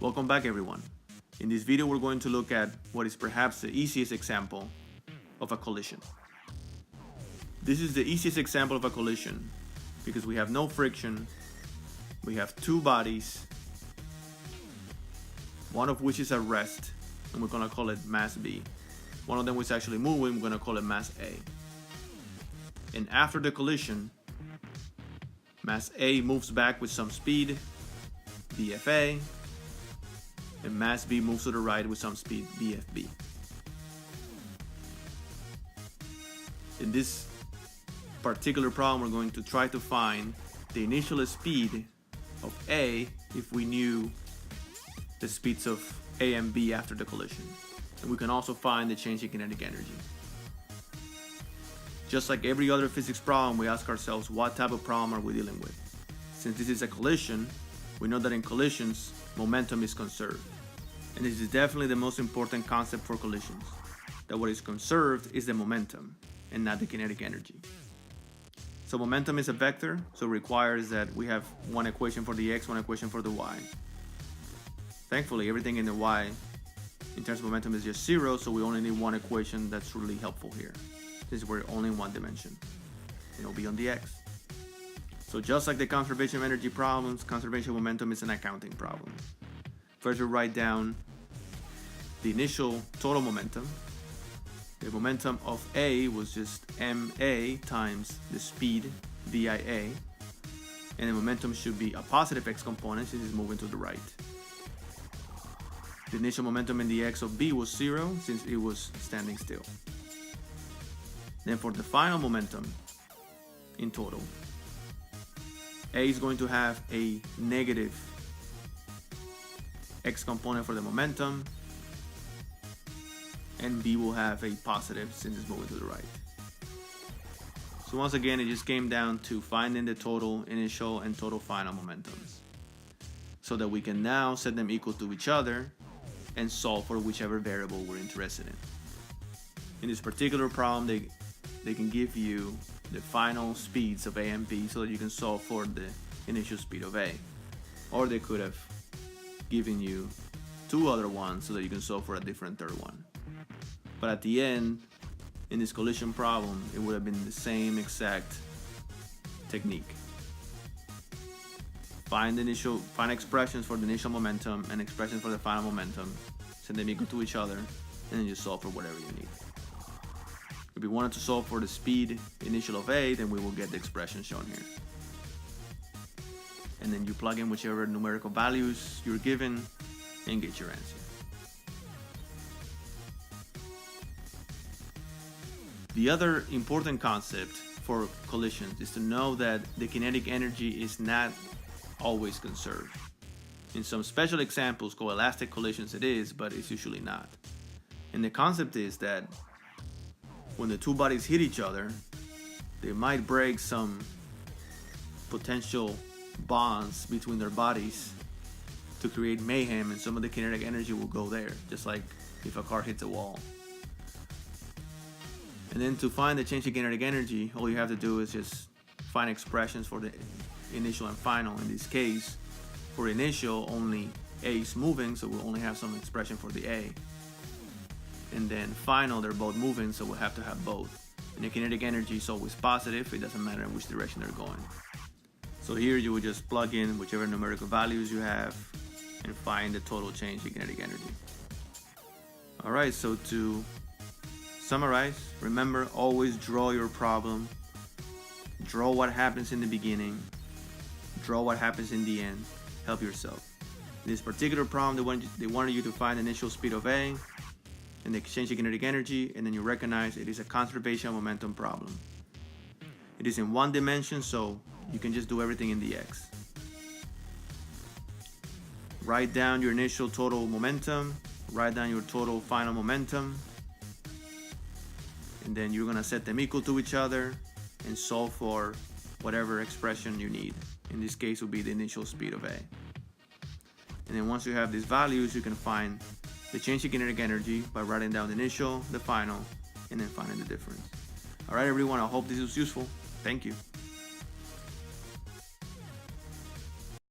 Welcome back, everyone. In this video, we're going to look at what is perhaps the easiest example of a collision. This is the easiest example of a collision because we have no friction, we have two bodies, one of which is at rest, and we're going to call it mass B. One of them is actually moving, we're going to call it mass A. And after the collision, mass A moves back with some speed, BFA, and mass B moves to the right with some speed, BFB. In this particular problem, we're going to try to find the initial speed of A if we knew the speeds of A and B after the collision. And we can also find the change in kinetic energy. Just like every other physics problem, we ask ourselves, what type of problem are we dealing with? Since this is a collision, we know that in collisions, momentum is conserved. And this is definitely the most important concept for collisions, that what is conserved is the momentum and not the kinetic energy. So momentum is a vector, so it requires that we have one equation for the x, one equation for the y. Thankfully, everything in the y in terms of momentum is just zero, so we only need one equation that's really helpful here, since we're only in one dimension. It'll be on the x. So just like the conservation of energy problems, conservation of momentum is an accounting problem. First, we write down the initial total momentum. The momentum of A was just ma times the speed, VIA. And the momentum should be a positive x component since it's moving to the right. The initial momentum in the x of B was 0 since it was standing still. Then for the final momentum in total, A is going to have a negative x component for the momentum, and B will have a positive since it's moving to the right. So once again, it just came down to finding the total initial and total final momentums, so that we can now set them equal to each other and solve for whichever variable we're interested in. In this particular problem, they can give you the final speeds of A and B so that you can solve for the initial speed of A. Or they could have given you two other ones so that you can solve for a different third one. But at the end, in this collision problem, it would have been the same exact technique. Find expressions for the initial momentum and expressions for the final momentum, set them equal to each other, and then just solve for whatever you need. If we wanted to solve for the speed initial of A, then we will get the expression shown here. And then you plug in whichever numerical values you're given and get your answer. The other important concept for collisions is to know that the kinetic energy is not always conserved. In some special examples called elastic collisions it is, but it's usually not. And the concept is that when the two bodies hit each other, they might break some potential bonds between their bodies to create mayhem, and some of the kinetic energy will go there, just like if a car hits a wall. And then to find the change in kinetic energy, all you have to do is just find expressions for the initial and final. In this case, for initial, only A is moving, so we'll only have some expression for the A. And then final, they're both moving, so we'll have to have both. And the kinetic energy is always positive, it doesn't matter in which direction they're going. So here you would just plug in whichever numerical values you have and find the total change in kinetic energy. Alright, so to summarize, remember, always draw your problem. Draw what happens in the beginning. Draw what happens in the end. Help yourself. In this particular problem, they wanted you to find the initial speed of A and the change in kinetic energy, and then you recognize it is a conservation of momentum problem. It is in one dimension, so you can just do everything in the x. Write down your initial total momentum, write down your total final momentum, and then you're gonna set them equal to each other and solve for whatever expression you need. In this case, will be the initial speed of A. And then once you have these values, you can find the change in kinetic energy by writing down the initial, the final, and then finding the difference. All right, everyone, I hope this was useful. Thank you.